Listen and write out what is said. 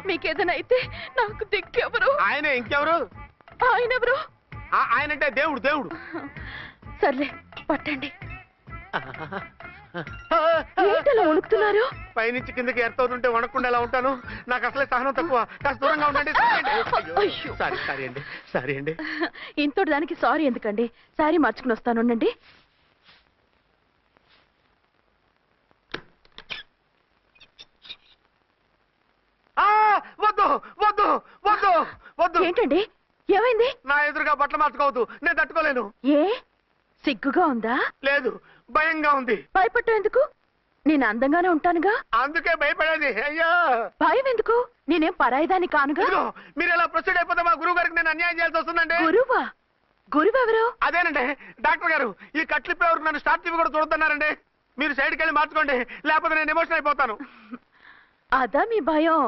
మీకేదైనా అయితే నాకు దిక్కెవరు? ఆయన ఇంకెవరు? ఆయన ఎవరు? ఆయనంటే దేవుడు. దేవుడు. సర్లే పట్టండి. ఏంటలా వణుకుతున్నారు? పైనుంచి కిందకి ఎర్తవుతుంటే వణకుండా ఎలా ఉంటాను? నాకు అసలే సహనం తక్కువ. కాస్త దూరంగా ఉండండి. సారీ అండి. ఇంతటి దానికి సారీ ఎందుకండి? సారీ మార్చుకుని వస్తాను. ఉండండి. వద్దు వద్దు వద్దు వద్దు. ఏంటండి, ఏమైంది? నా ఎదురుగా బట్టలు మార్చుకోవద్దు. నేను తట్టుకోలేను. ఏ సిగ్గుగా ఉందా? లేదు, భయంగా ఉంది. భయపడ్డా ఎందుకు? నేను అందంగానే ఉంటానుగా. అందుకే భయపడేది. అయ్యా, భయం ఎందుకు? నేనేం పరాయిదాన్ని కానుగా. మీరు ఎలా ప్రొసీడ్ అయిపోతే మా గురువు గారికి నేను అన్యాయం చేయాల్సి వస్తుందండి. గురువా? గురువెవరు? అదేనండి డాక్టర్ గారు. ఈ కట్లిప్పే వరకు నన్ను స్టార్ట్ టీవీ కూడా చూడొద్దన్నారండి. మీరు సైడ్కి వెళ్ళి మార్చుకోండి, లేకపోతే నేను ఎమోషన్ అయిపోతాను. అదా మీ భయం?